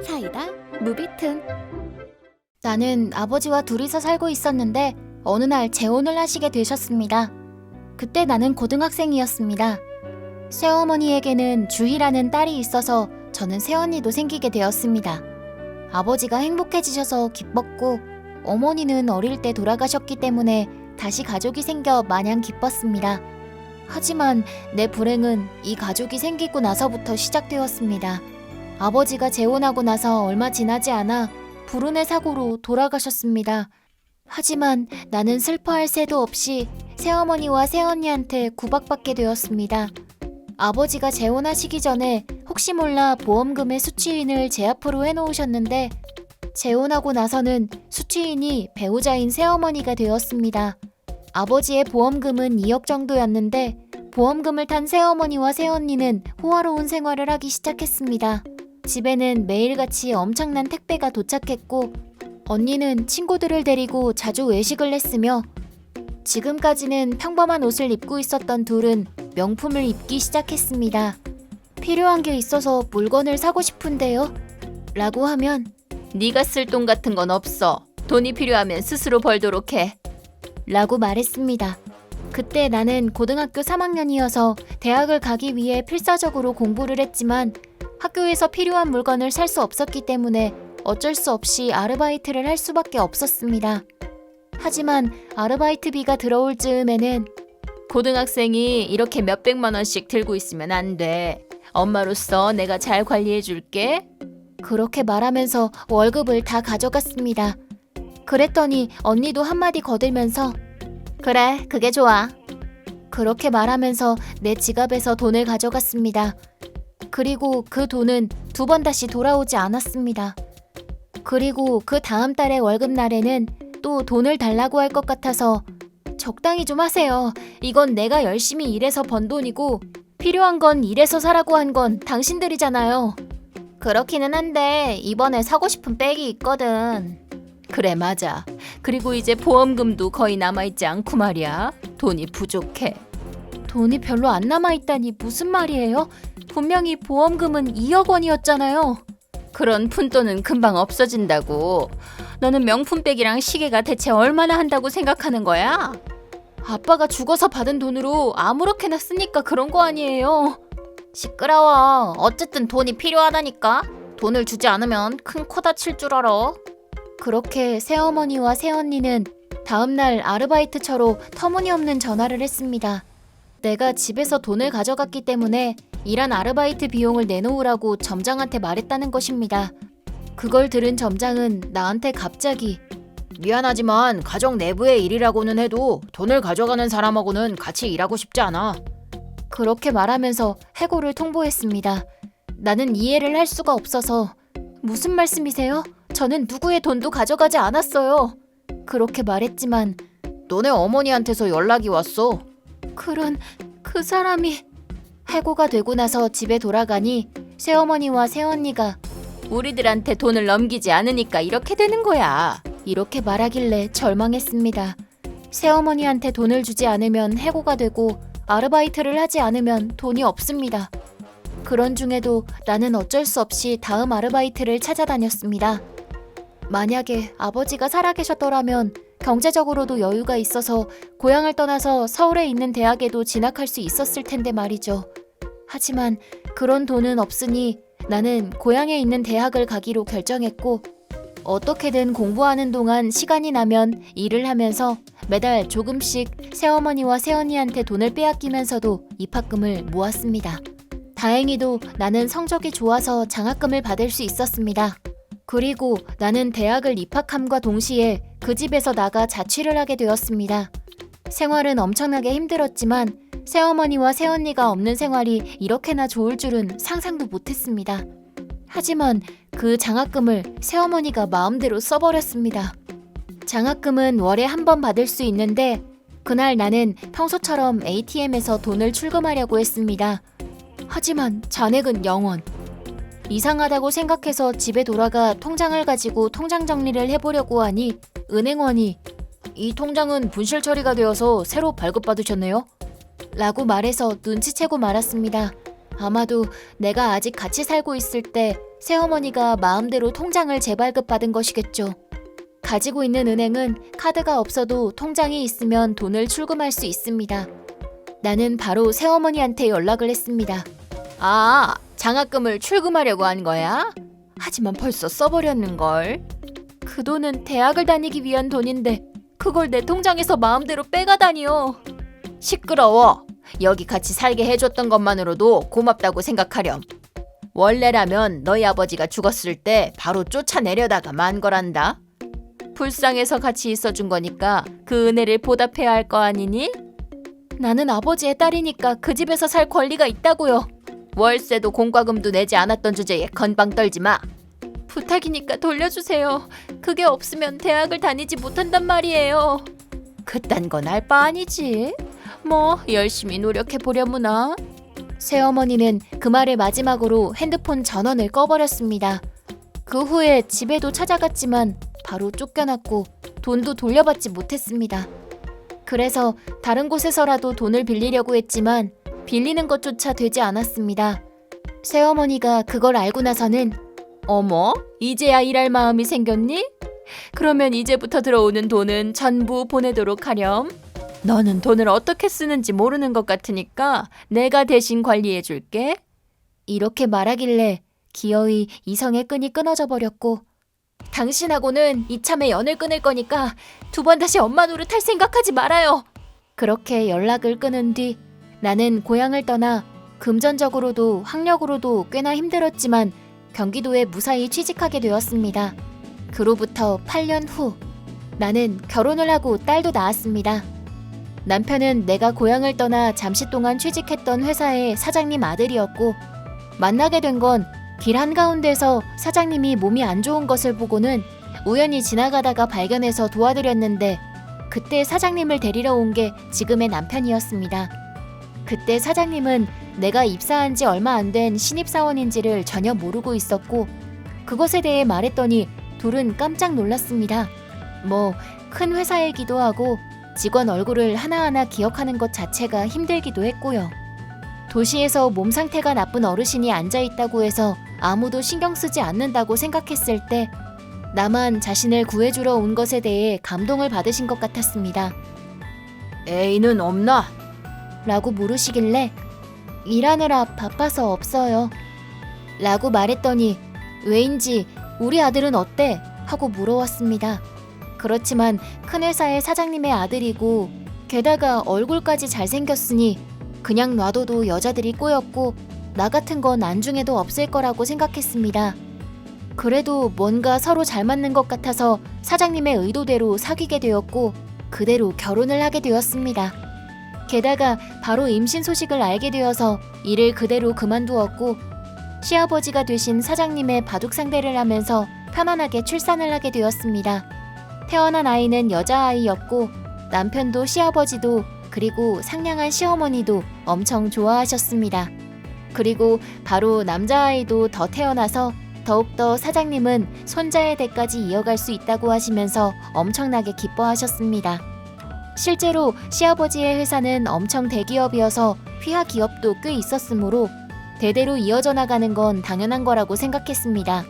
사이다 무비튼. 나는 아버지와 둘이서 살고 있었는데 어느 날 재혼을 하시게 되셨습니다. 그때 나는 고등학생이었습니다. 새어머니에게는 주희라는 딸이 있어서 저는 새언니도 생기게 되었습니다. 아버지가 행복해지셔서 기뻤고 어머니는 어릴 때 돌아가셨기 때문에 다시 가족이 생겨 마냥 기뻤습니다. 하지만 내 불행은 이 가족이 생기고 나서부터 시작되었습니다. 아버지가 재혼하고 나서 얼마 지나지 않아 불운의 사고로 돌아가셨습니다. 하지만 나는 슬퍼할 새도 없이 새어머니와 새언니한테 구박받게 되었습니다. 아버지가 재혼하시기 전에 혹시 몰라 보험금의 수취인을 제 앞으로 해놓으셨는데 재혼하고 나서는 수취인이 배우자인 새어머니가 되었습니다. 아버지의 보험금은 2억 정도였는데 보험금을 탄 새어머니와 새언니는 호화로운 생활을 하기 시작했습니다. 집에는 매일같이 엄청난 택배가 도착했고 언니는 친구들을 데리고 자주 외식을 했으며 지금까지는 평범한 옷을 입고 있었던 둘은 명품을 입기 시작했습니다. 필요한 게 있어서 물건을 사고 싶은데요? 라고 하면 네가 쓸 돈 같은 건 없어. 돈이 필요하면 스스로 벌도록 해. 라고 말했습니다. 그때 나는 고등학교 3학년이어서 대학을 가기 위해 필사적으로 공부를 했지만 학교에서 필요한 물건을 살 수 없었기 때문에 어쩔 수 없이 아르바이트를 할 수밖에 없었습니다. 하지만 아르바이트비가 들어올 즈음에는 고등학생이 이렇게 몇백만 원씩 들고 있으면 안 돼. 엄마로서 내가 잘 관리해 줄게. 그렇게 말하면서 월급을 다 가져갔습니다. 그랬더니 언니도 한마디 거들면서 그래, 그게 좋아. 그렇게 말하면서 내 지갑에서 돈을 가져갔습니다. 그리고 그 돈은 2번 다시 돌아오지 않았습니다. 그리고 그 다음 달의 월급날에는 또 돈을 달라고 할 것 같아서 적당히 좀 하세요. 이건 내가 열심히 일해서 번 돈이고 필요한 건 일해서 사라고 한 건 당신들이잖아요. 그렇기는 한데 이번에 사고 싶은 백이 있거든. 그래, 맞아. 그리고 이제 보험금도 거의 남아있지 않고 말이야. 돈이 부족해. 돈이 별로 안 남아있다니 무슨 말이에요? 분명히 보험금은 2억 원이었잖아요. 그런 푼돈은 금방 없어진다고. 너는 명품백이랑 시계가 대체 얼마나 한다고 생각하는 거야? 아빠가 죽어서 받은 돈으로 아무렇게나 쓰니까 그런 거 아니에요. 시끄러워. 어쨌든 돈이 필요하다니까. 돈을 주지 않으면 큰 코 다칠 줄 알아. 그렇게 새어머니와 새언니는 다음날 아르바이트처로 터무니없는 전화를 했습니다. 내가 집에서 돈을 가져갔기 때문에 일한 아르바이트 비용을 내놓으라고 점장한테 말했다는 것입니다. 그걸 들은 점장은 나한테 갑자기 미안하지만 가정 내부의 일이라고는 해도 돈을 가져가는 사람하고는 같이 일하고 싶지 않아. 그렇게 말하면서 해고를 통보했습니다. 나는 이해를 할 수가 없어서 무슨 말씀이세요? 저는 누구의 돈도 가져가지 않았어요. 그렇게 말했지만 너네 어머니한테서 연락이 왔어. 그 사람이 해고가 되고 나서 집에 돌아가니 새어머니와 새언니가 우리들한테 돈을 넘기지 않으니까 이렇게 되는 거야. 이렇게 말하길래 절망했습니다. 새어머니한테 돈을 주지 않으면 해고가 되고 아르바이트를 하지 않으면 돈이 없습니다. 그런 중에도 나는 어쩔 수 없이 다음 아르바이트를 찾아다녔습니다. 만약에 아버지가 살아계셨더라면 경제적으로도 여유가 있어서 고향을 떠나서 서울에 있는 대학에도 진학할 수 있었을 텐데 말이죠. 하지만 그런 돈은 없으니 나는 고향에 있는 대학을 가기로 결정했고 어떻게든 공부하는 동안 시간이 나면 일을 하면서 매달 조금씩 새어머니와 새언니한테 돈을 빼앗기면서도 입학금을 모았습니다. 다행히도 나는 성적이 좋아서 장학금을 받을 수 있었습니다. 그리고 나는 대학을 입학함과 동시에 그 집에서 나가 자취를 하게 되었습니다. 생활은 엄청나게 힘들었지만 새어머니와 새언니가 없는 생활이 이렇게나 좋을 줄은 상상도 못했습니다. 하지만 그 장학금을 새어머니가 마음대로 써버렸습니다. 장학금은 월에 한 번 받을 수 있는데 그날 나는 평소처럼 ATM에서 돈을 출금하려고 했습니다. 하지만 잔액은 0원. 이상하다고 생각해서 집에 돌아가 통장을 가지고 통장 정리를 해보려고 하니 은행원이 이 통장은 분실 처리가 되어서 새로 발급받으셨네요. 라고 말해서 눈치채고 말았습니다. 아마도 내가 아직 같이 살고 있을 때 새어머니가 마음대로 통장을 재발급받은 것이겠죠. 가지고 있는 은행은 카드가 없어도 통장이 있으면 돈을 출금할 수 있습니다. 나는 바로 새어머니한테 연락을 했습니다. 아, 장학금을 출금하려고 한 거야? 하지만 벌써 써버렸는걸. 그 돈은 대학을 다니기 위한 돈인데 그걸 내 통장에서 마음대로 빼가다니요. 시끄러워. 여기 같이 살게 해줬던 것만으로도 고맙다고 생각하렴. 원래라면 너희 아버지가 죽었을 때 바로 쫓아내려다가 만 거란다. 불쌍해서 같이 있어준 거니까 그 은혜를 보답해야 할 거 아니니? 나는 아버지의 딸이니까 그 집에서 살 권리가 있다고요. 월세도 공과금도 내지 않았던 주제에 건방 떨지 마. 부탁이니까 돌려주세요. 그게 없으면 대학을 다니지 못한단 말이에요. 그딴 건 알 바 아니지. 뭐 열심히 노력해 보려무나. 새어머니는 그 말을 마지막으로 핸드폰 전원을 꺼버렸습니다. 그 후에 집에도 찾아갔지만 바로 쫓겨났고 돈도 돌려받지 못했습니다. 그래서 다른 곳에서라도 돈을 빌리려고 했지만 빌리는 것조차 되지 않았습니다. 새어머니가 그걸 알고 나서는 어머, 이제야 일할 마음이 생겼니? 그러면 이제부터 들어오는 돈은 전부 보내도록 하렴. 너는 돈을 어떻게 쓰는지 모르는 것 같으니까 내가 대신 관리해 줄게. 이렇게 말하길래 기어이 이성의 끈이 끊어져 버렸고, 당신하고는 이참에 연을 끊을 거니까 두 번 다시 엄마 노릇할 생각하지 말아요. 그렇게 연락을 끊은 뒤 나는 고향을 떠나 금전적으로도 학력으로도 꽤나 힘들었지만 경기도에 무사히 취직하게 되었습니다. 그로부터 8년 후 나는 결혼을 하고 딸도 낳았습니다. 남편은 내가 고향을 떠나 잠시 동안 취직했던 회사의 사장님 아들이었고, 만나게 된 건 길 한가운데서 사장님이 몸이 안 좋은 것을 보고는 우연히 지나가다가 발견해서 도와드렸는데, 그때 사장님을 데리러 온 게 지금의 남편이었습니다. 그때 사장님은 내가 입사한 지 얼마 안 된 신입사원인지를 전혀 모르고 있었고, 그것에 대해 말했더니 둘은 깜짝 놀랐습니다. 뭐 큰 회사이기도 하고 직원 얼굴을 하나하나 기억하는 것 자체가 힘들기도 했고요. 도시에서 몸 상태가 나쁜 어르신이 앉아있다고 해서 아무도 신경 쓰지 않는다고 생각했을 때 나만 자신을 구해주러 온 것에 대해 감동을 받으신 것 같았습니다. 애인은 없나? 라고 물으시길래 일하느라 바빠서 없어요. 라고 말했더니 왜인지 우리 아들은 어때? 하고 물어왔습니다. 그렇지만 큰 회사의 사장님의 아들이고 게다가 얼굴까지 잘생겼으니 그냥 놔둬도 여자들이 꼬였고 나 같은 건 안중에도 없을 거라고 생각했습니다. 그래도 뭔가 서로 잘 맞는 것 같아서 사장님의 의도대로 사귀게 되었고 그대로 결혼을 하게 되었습니다. 게다가 바로 임신 소식을 알게 되어서 일을 그대로 그만두었고 시아버지가 되신 사장님의 바둑 상대를 하면서 편안하게 출산을 하게 되었습니다. 태어난 아이는 여자아이였고 남편도 시아버지도 그리고 상냥한 시어머니도 엄청 좋아하셨습니다. 그리고 바로 남자아이도 더 태어나서 더욱더 사장님은 손자의 대까지 이어갈 수 있다고 하시면서 엄청나게 기뻐하셨습니다. 실제로 시아버지의 회사는 엄청 대기업이어서 휘하 기업도 꽤 있었으므로 대대로 이어져 나가는 건 당연한 거라고 생각했습니다.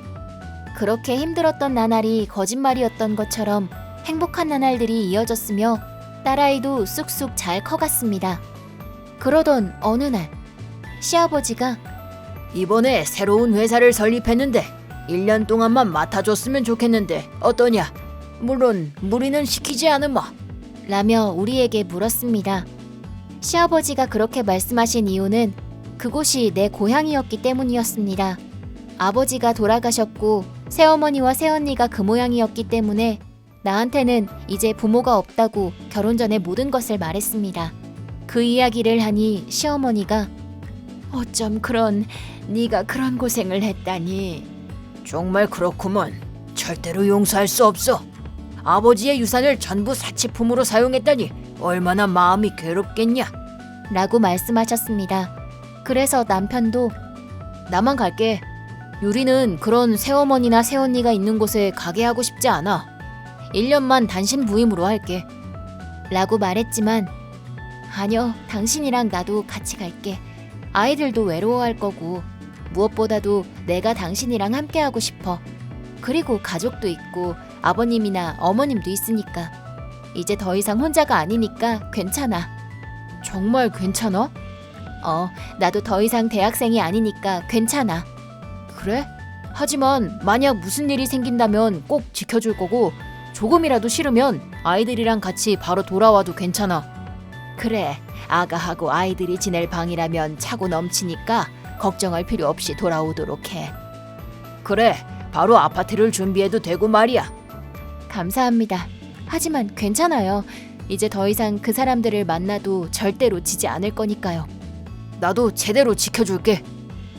그렇게 힘들었던 나날이 거짓말이었던 것처럼 행복한 나날들이 이어졌으며 딸아이도 쑥쑥 잘 커갔습니다. 그러던 어느 날 시아버지가 이번에 새로운 회사를 설립했는데 1년 동안만 맡아줬으면 좋겠는데 어떠냐? 물론 무리는 시키지 않으마. 라며 우리에게 물었습니다. 시아버지가 그렇게 말씀하신 이유는 그곳이 내 고향이었기 때문이었습니다. 아버지가 돌아가셨고 새어머니와 새언니가 그 모양이었기 때문에 나한테는 이제 부모가 없다고 결혼 전에 모든 것을 말했습니다. 그 이야기를 하니 시어머니가 어쩜 네가 그런 고생을 했다니. 정말 그렇구먼. 절대로 용서할 수 없어. 아버지의 유산을 전부 사치품으로 사용했다니 얼마나 마음이 괴롭겠냐? 라고 말씀하셨습니다. 그래서 남편도 나만 갈게. 유리는 그런 새어머니나 새언니가 있는 곳에 가게 하고 싶지 않아. 1년만 단신 부임으로 할게. 라고 말했지만 아니요, 당신이랑 나도 같이 갈게. 아이들도 외로워할 거고 무엇보다도 내가 당신이랑 함께하고 싶어. 그리고 가족도 있고 아버님이나 어머님도 있으니까 이제 더 이상 혼자가 아니니까 괜찮아. 정말 괜찮아? 나도 더 이상 대학생이 아니니까 괜찮아. 그래? 하지만 만약 무슨 일이 생긴다면 꼭 지켜줄 거고 조금이라도 싫으면 아이들이랑 같이 바로 돌아와도 괜찮아. 그래, 아가하고 아이들이 지낼 방이라면 차고 넘치니까 걱정할 필요 없이 돌아오도록 해. 그래, 바로 아파트를 준비해도 되고 말이야. 감사합니다. 하지만 괜찮아요. 이제 더 이상 그 사람들을 만나도 절대로 지지 않을 거니까요. 나도 제대로 지켜줄게.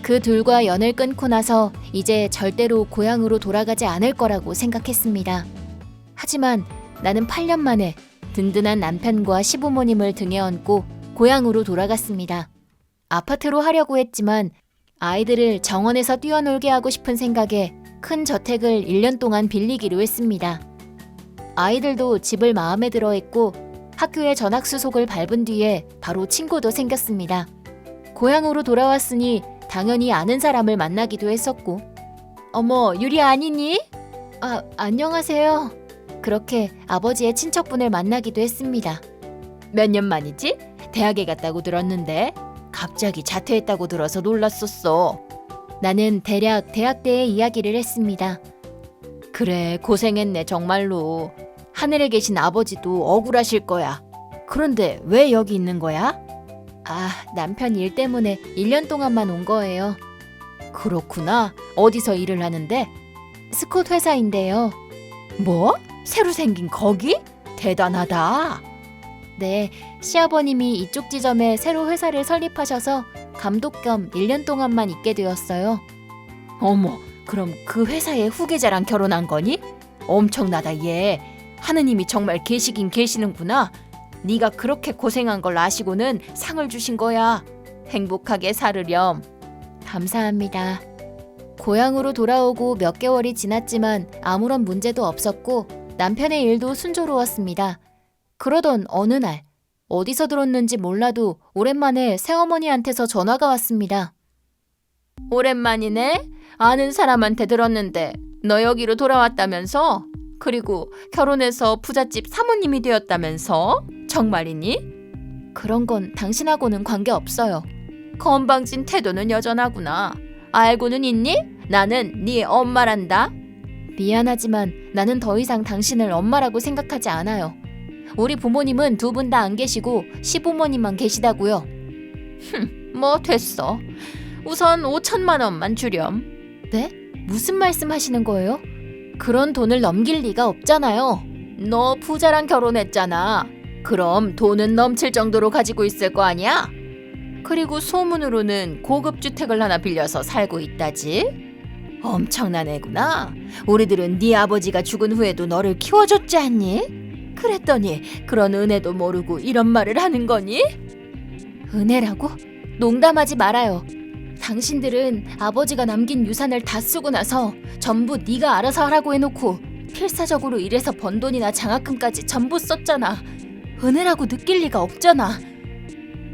그 둘과 연을 끊고 나서 이제 절대로 고향으로 돌아가지 않을 거라고 생각했습니다. 하지만 나는 8년 만에 든든한 남편과 시부모님을 등에 업고 고향으로 돌아갔습니다. 아파트로 하려고 했지만 아이들을 정원에서 뛰어놀게 하고 싶은 생각에 큰 저택을 1년 동안 빌리기로 했습니다. 아이들도 집을 마음에 들어 했고 학교에 전학수속을 밟은 뒤에 바로 친구도 생겼습니다. 고향으로 돌아왔으니 당연히 아는 사람을 만나기도 했었고. 어머, 유리 아니니? 안녕하세요. 그렇게 아버지의 친척분을 만나기도 했습니다. 몇 년 만이지? 대학에 갔다고 들었는데 갑자기 자퇴했다고 들어서 놀랐었어. 나는 대략 대학 때의 이야기를 했습니다. 그래, 고생했네 정말로. 하늘에 계신 아버지도 억울하실 거야. 그런데 왜 여기 있는 거야? 남편 일 때문에 1년 동안만 온 거예요. 그렇구나. 어디서 일을 하는데? 스콧 회사인데요. 뭐? 새로 생긴 거기? 대단하다. 네, 시아버님이 이쪽 지점에 새로 회사를 설립하셔서 감독 겸 1년 동안만 있게 되었어요. 어머, 그럼 그 회사의 후계자랑 결혼한 거니? 엄청나다 얘. 하느님이 정말 계시긴 계시는구나. 네가 그렇게 고생한 걸 아시고는 상을 주신 거야. 행복하게 살으렴. 감사합니다. 고향으로 돌아오고 몇 개월이 지났지만 아무런 문제도 없었고 남편의 일도 순조로웠습니다. 그러던 어느 날 어디서 들었는지 몰라도 오랜만에 새어머니한테서 전화가 왔습니다. 오랜만이네. 아는 사람한테 들었는데 너 여기로 돌아왔다면서? 그리고 결혼해서 부잣집 사모님이 되었다면서? 정말이니? 그런 건 당신하고는 관계없어요. 건방진 태도는 여전하구나. 알고는 있니? 나는 네 엄마란다. 미안하지만 나는 더 이상 당신을 엄마라고 생각하지 않아요. 우리 부모님은 두 분 다 안 계시고 시부모님만 계시다고요. 뭐 됐어. 우선 5천만 원만 주렴. 네? 무슨 말씀하시는 거예요? 그런 돈을 넘길 리가 없잖아요. 너 부자랑 결혼했잖아. 그럼 돈은 넘칠 정도로 가지고 있을 거 아니야? 그리고 소문으로는 고급 주택을 하나 빌려서 살고 있다지? 엄청난 애구나. 우리들은 네 아버지가 죽은 후에도 너를 키워줬지 않니? 그랬더니 그런 은혜도 모르고 이런 말을 하는 거니? 은혜라고? 농담하지 말아요. 당신들은 아버지가 남긴 유산을 다 쓰고 나서 전부 네가 알아서 하라고 해놓고 필사적으로 일해서 번 돈이나 장학금까지 전부 썼잖아. 은혜라고 느낄 리가 없잖아.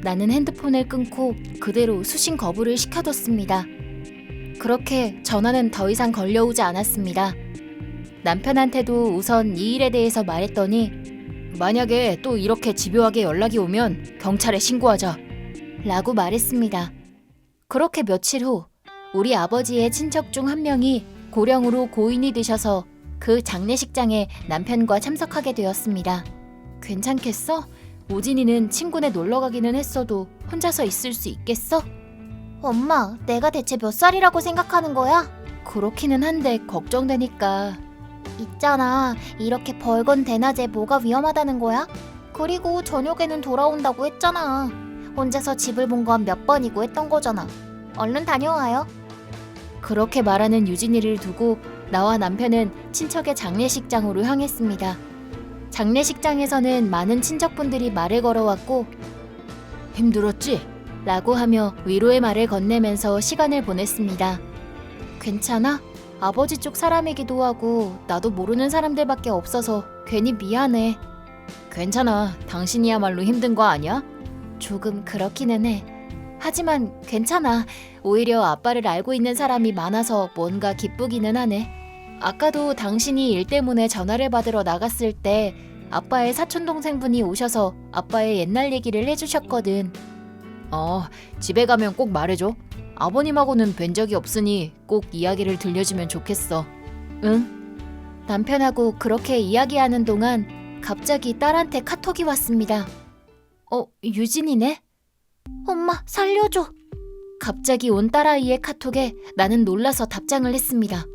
나는 핸드폰을 끊고 그대로 수신 거부를 시켜뒀습니다. 그렇게 전화는 더 이상 걸려오지 않았습니다. 남편한테도 우선 이 일에 대해서 말했더니 만약에 또 이렇게 집요하게 연락이 오면 경찰에 신고하자 라고 말했습니다. 그렇게 며칠 후 우리 아버지의 친척 중 한 명이 고령으로 고인이 되셔서 그 장례식장에 남편과 참석하게 되었습니다. 괜찮겠어? 우진이는 친구네 놀러 가기는 했어도 혼자서 있을 수 있겠어? 엄마, 내가 대체 몇 살이라고 생각하는 거야? 그렇기는 한데 걱정되니까. 있잖아, 이렇게 벌건 대낮에 뭐가 위험하다는 거야? 그리고 저녁에는 돌아온다고 했잖아. 혼자서 집을 본 건 몇 번이고 했던 거잖아. 얼른 다녀와요. 그렇게 말하는 유진이를 두고 나와 남편은 친척의 장례식장으로 향했습니다. 장례식장에서는 많은 친척분들이 말을 걸어왔고 힘들었지? 라고 하며 위로의 말을 건네면서 시간을 보냈습니다. 괜찮아? 아버지 쪽 사람이기도 하고 나도 모르는 사람들밖에 없어서 괜히 미안해. 괜찮아. 당신이야말로 힘든 거 아니야? 조금 그렇기는 해. 하지만 괜찮아. 오히려 아빠를 알고 있는 사람이 많아서 뭔가 기쁘기는 하네. 아까도 당신이 일 때문에 전화를 받으러 나갔을 때 아빠의 사촌동생분이 오셔서 아빠의 옛날 얘기를 해주셨거든. 집에 가면 꼭 말해줘. 아버님하고는 뵌 적이 없으니 꼭 이야기를 들려주면 좋겠어. 응. 남편하고 그렇게 이야기하는 동안 갑자기 딸한테 카톡이 왔습니다. 유진이네? 엄마, 살려줘. 갑자기 온 딸아이의 카톡에 나는 놀라서 답장을 했습니다.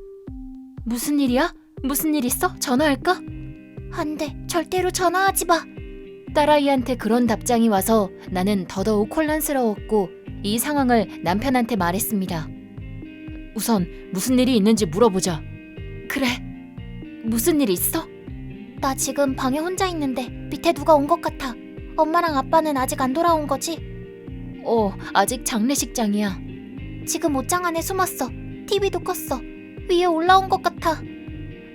무슨 일이야? 무슨 일 있어? 전화할까? 안 돼. 절대로 전화하지 마. 딸아이한테 그런 답장이 와서 나는 더더욱 혼란스러웠고 이 상황을 남편한테 말했습니다. 우선 무슨 일이 있는지 물어보자. 그래. 무슨 일 있어? 나 지금 방에 혼자 있는데 밑에 누가 온 것 같아. 엄마랑 아빠는 아직 안 돌아온 거지? 아직 장례식장이야. 지금 옷장 안에 숨었어. TV도 껐어. 위에 올라온 것 같아.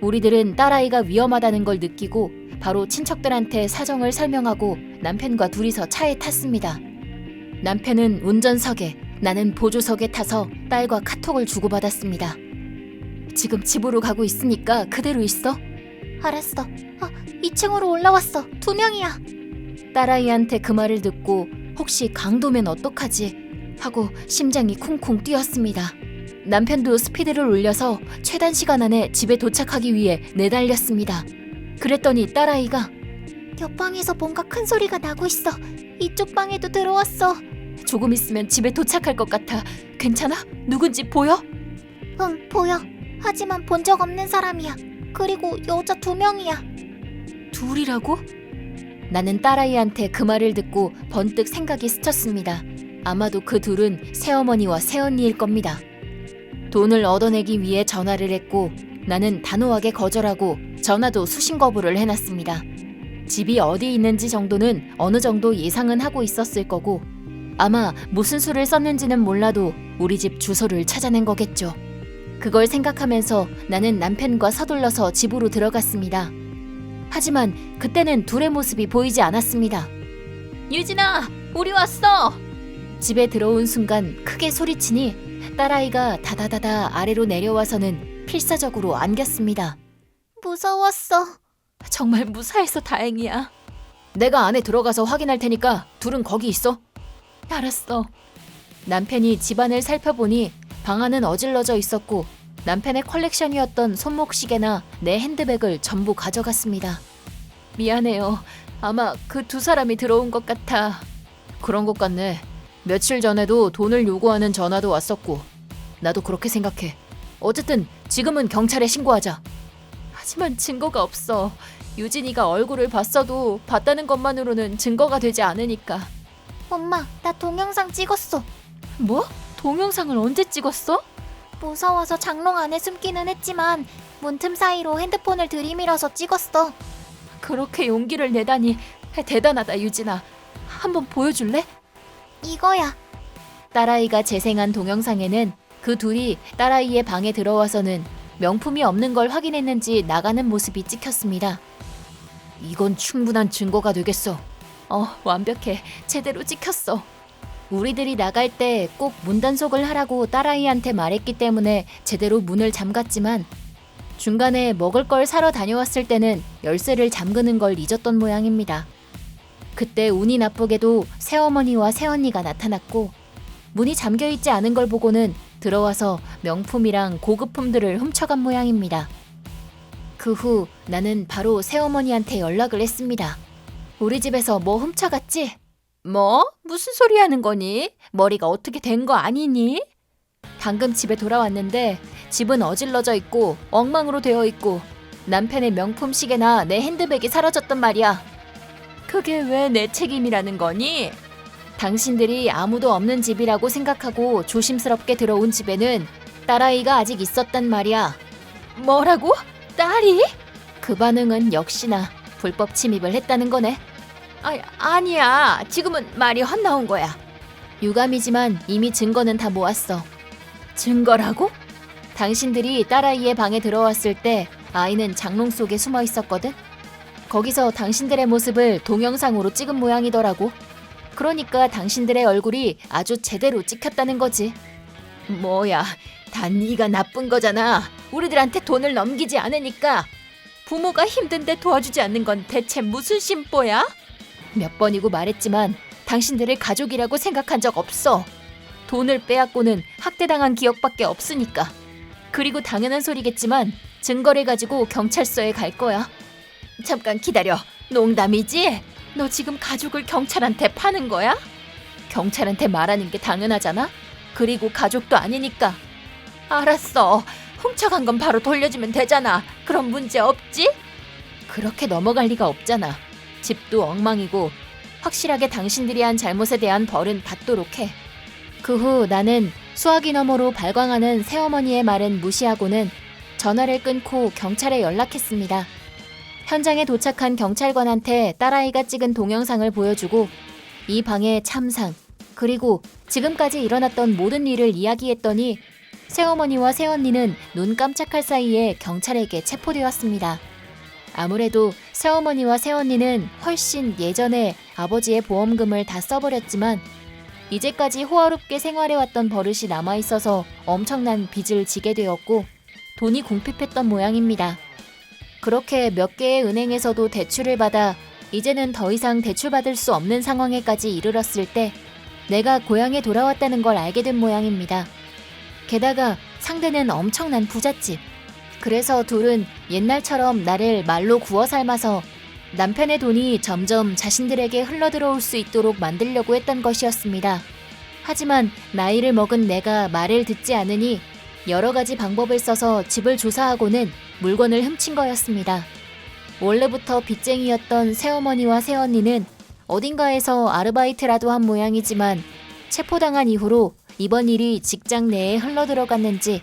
우리들은 딸아이가 위험하다는 걸 느끼고 바로 친척들한테 사정을 설명하고 남편과 둘이서 차에 탔습니다. 남편은 운전석에, 나는 보조석에 타서 딸과 카톡을 주고받았습니다. 지금 집으로 가고 있으니까 그대로 있어. 알았어. 2층으로 올라왔어. 2명이야. 딸아이한테 그 말을 듣고 혹시 강도면 어떡하지 하고 심장이 쿵쿵 뛰었습니다. 남편도 스피드를 올려서 최단 시간 안에 집에 도착하기 위해 내달렸습니다. 그랬더니 딸아이가 옆방에서 뭔가 큰 소리가 나고 있어. 이쪽 방에도 들어왔어. 조금 있으면 집에 도착할 것 같아. 괜찮아? 누군지 보여? 응, 보여. 하지만 본 적 없는 사람이야. 그리고 여자 2명이야. 둘이라고? 나는 딸아이한테 그 말을 듣고 번뜩 생각이 스쳤습니다. 아마도 그 둘은 새어머니와 새언니일 겁니다. 돈을 얻어내기 위해 전화를 했고 나는 단호하게 거절하고 전화도 수신 거부를 해놨습니다. 집이 어디 있는지 정도는 어느 정도 예상은 하고 있었을 거고 아마 무슨 수를 썼는지는 몰라도 우리 집 주소를 찾아낸 거겠죠. 그걸 생각하면서 나는 남편과 서둘러서 집으로 들어갔습니다. 하지만 그때는 둘의 모습이 보이지 않았습니다. 유진아, 우리 왔어! 집에 들어온 순간 크게 소리치니 딸아이가 다다다다 아래로 내려와서는 필사적으로 안겼습니다. 무서웠어. 정말 무사해서 다행이야. 내가 안에 들어가서 확인할 테니까 둘은 거기 있어. 알았어. 남편이 집안을 살펴보니 방 안은 어질러져 있었고 남편의 컬렉션이었던 손목시계나 내 핸드백을 전부 가져갔습니다. 미안해요. 아마 그 두 사람이 들어온 것 같아. 그런 것 같네. 며칠 전에도 돈을 요구하는 전화도 왔었고 나도 그렇게 생각해. 어쨌든 지금은 경찰에 신고하자. 하지만 증거가 없어. 유진이가 얼굴을 봤어도 봤다는 것만으로는 증거가 되지 않으니까. 엄마, 나 동영상 찍었어. 뭐? 동영상을 언제 찍었어? 무서워서 장롱 안에 숨기는 했지만 문틈 사이로 핸드폰을 들이밀어서 찍었어. 그렇게 용기를 내다니 대단하다, 유진아. 한번 보여줄래? 이거야. 딸아이가 재생한 동영상에는 그 둘이 딸아이의 방에 들어와서는 명품이 없는 걸 확인했는지 나가는 모습이 찍혔습니다. 이건 충분한 증거가 되겠어. 완벽해. 제대로 찍혔어. 우리들이 나갈 때 꼭 문단속을 하라고 딸아이한테 말했기 때문에 제대로 문을 잠갔지만 중간에 먹을 걸 사러 다녀왔을 때는 열쇠를 잠그는 걸 잊었던 모양입니다. 그때 운이 나쁘게도 새어머니와 새언니가 나타났고 문이 잠겨있지 않은 걸 보고는 들어와서 명품이랑 고급품들을 훔쳐간 모양입니다. 그 후 나는 바로 새어머니한테 연락을 했습니다. 우리 집에서 뭐 훔쳐갔지? 뭐? 무슨 소리 하는 거니? 머리가 어떻게 된 거 아니니? 방금 집에 돌아왔는데 집은 어질러져 있고 엉망으로 되어 있고 남편의 명품 시계나 내 핸드백이 사라졌단 말이야. 그게 왜 내 책임이라는 거니? 당신들이 아무도 없는 집이라고 생각하고 조심스럽게 들어온 집에는 딸아이가 아직 있었단 말이야. 뭐라고? 딸이? 그 반응은 역시나 불법 침입을 했다는 거네. 아니야. 지금은 말이 헛나온 거야. 유감이지만 이미 증거는 다 모았어. 증거라고? 당신들이 딸아이의 방에 들어왔을 때 아이는 장롱 속에 숨어 있었거든? 거기서 당신들의 모습을 동영상으로 찍은 모양이더라고. 그러니까 당신들의 얼굴이 아주 제대로 찍혔다는 거지. 뭐야, 다 네가 나쁜 거잖아. 우리들한테 돈을 넘기지 않으니까. 부모가 힘든데 도와주지 않는 건 대체 무슨 심보야? 몇 번이고 말했지만 당신들을 가족이라고 생각한 적 없어. 돈을 빼앗고는 학대당한 기억밖에 없으니까. 그리고 당연한 소리겠지만 증거를 가지고 경찰서에 갈 거야. 잠깐 기다려. 농담이지? 너 지금 가족을 경찰한테 파는 거야? 경찰한테 말하는 게 당연하잖아. 그리고 가족도 아니니까. 알았어. 훔쳐간 건 바로 돌려주면 되잖아. 그럼 문제 없지? 그렇게 넘어갈 리가 없잖아. 집도 엉망이고 확실하게 당신들이 한 잘못에 대한 벌은 받도록 해. 그 후 나는 수화기 너머로 발광하는 새어머니의 말은 무시하고는 전화를 끊고 경찰에 연락했습니다. 현장에 도착한 경찰관한테 딸아이가 찍은 동영상을 보여주고 이 방의 참상, 그리고 지금까지 일어났던 모든 일을 이야기했더니 새어머니와 새언니는 눈 깜짝할 사이에 경찰에게 체포되었습니다. 아무래도 새어머니와 새언니는 훨씬 예전에 아버지의 보험금을 다 써버렸지만 이제까지 호화롭게 생활해왔던 버릇이 남아있어서 엄청난 빚을 지게 되었고 돈이 궁핍했던 모양입니다. 그렇게 몇 개의 은행에서도 대출을 받아 이제는 더 이상 대출받을 수 없는 상황에까지 이르렀을 때 내가 고향에 돌아왔다는 걸 알게 된 모양입니다. 게다가 상대는 엄청난 부잣집. 그래서 둘은 옛날처럼 나를 말로 구워 삶아서 남편의 돈이 점점 자신들에게 흘러들어올 수 있도록 만들려고 했던 것이었습니다. 하지만 나이를 먹은 내가 말을 듣지 않으니 여러 가지 방법을 써서 집을 조사하고는 물건을 훔친 거였습니다. 원래부터 빚쟁이였던 새어머니와 새언니는 어딘가에서 아르바이트라도 한 모양이지만 체포당한 이후로 이번 일이 직장 내에 흘러들어갔는지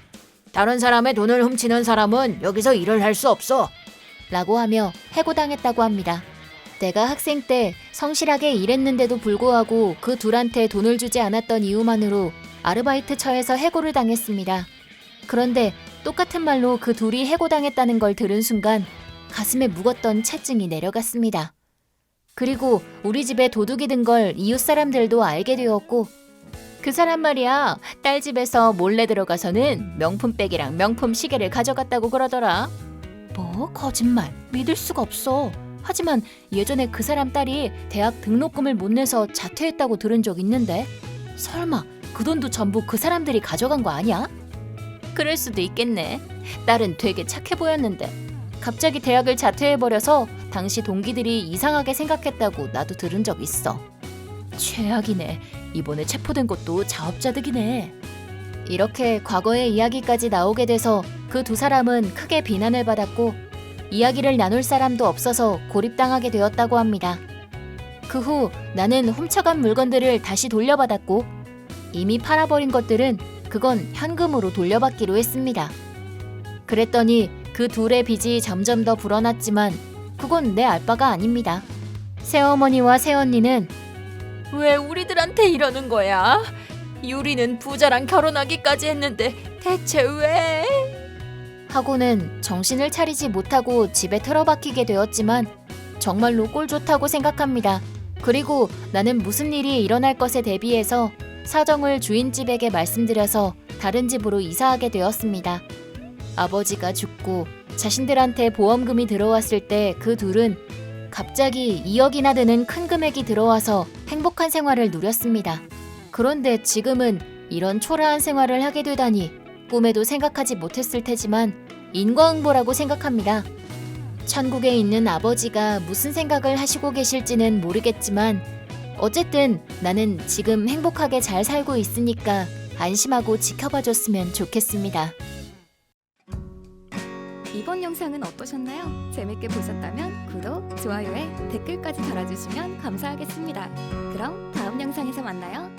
다른 사람의 돈을 훔치는 사람은 여기서 일을 할 수 없어. 라고 하며 해고당했다고 합니다. 내가 학생 때 성실하게 일했는데도 불구하고 그 둘한테 돈을 주지 않았던 이유만으로 아르바이트 처에서 해고를 당했습니다. 그런데 똑같은 말로 그 둘이 해고당했다는 걸 들은 순간 가슴에 묵었던 채증이 내려갔습니다. 그리고 우리 집에 도둑이 든 걸 이웃 사람들도 알게 되었고 그 사람 말이야, 딸 집에서 몰래 들어가서는 명품백이랑 명품 시계를 가져갔다고 그러더라. 뭐? 거짓말. 믿을 수가 없어. 하지만 예전에 그 사람 딸이 대학 등록금을 못 내서 자퇴했다고 들은 적 있는데 설마 그 돈도 전부 그 사람들이 가져간 거 아니야? 그럴 수도 있겠네. 딸은 되게 착해 보였는데 갑자기 대학을 자퇴해버려서 당시 동기들이 이상하게 생각했다고 나도 들은 적 있어. 최악이네. 이번에 체포된 것도 자업자득이네. 이렇게 과거의 이야기까지 나오게 돼서 그 두 사람은 크게 비난을 받았고 이야기를 나눌 사람도 없어서 고립당하게 되었다고 합니다. 그 후 나는 훔쳐간 물건들을 다시 돌려받았고 이미 팔아버린 것들은 그건 현금으로 돌려받기로 했습니다. 그랬더니 그 둘의 빚이 점점 더 불어났지만 그건 내 알바가 아닙니다. 새어머니와 새언니는 왜 우리들한테 이러는 거야? 유리는 부자랑 결혼하기까지 했는데 대체 왜? 하고는 정신을 차리지 못하고 집에 틀어박히게 되었지만 정말로 꼴 좋다고 생각합니다. 그리고 나는 무슨 일이 일어날 것에 대비해서 사정을 주인집에게 말씀드려서 다른 집으로 이사하게 되었습니다. 아버지가 죽고 자신들한테 보험금이 들어왔을 때 그 둘은 갑자기 2억이나 되는 큰 금액이 들어와서 행복한 생활을 누렸습니다. 그런데 지금은 이런 초라한 생활을 하게 되다니 꿈에도 생각하지 못했을 테지만 인과응보라고 생각합니다. 천국에 있는 아버지가 무슨 생각을 하시고 계실지는 모르겠지만 어쨌든 나는 지금 행복하게 잘 살고 있으니까 안심하고 지켜봐줬으면 좋겠습니다. 이번 영상은 어떠셨나요? 재밌게 보셨다면 구독, 좋아요에 댓글까지 달아주시면 감사하겠습니다. 그럼 다음 영상에서 만나요.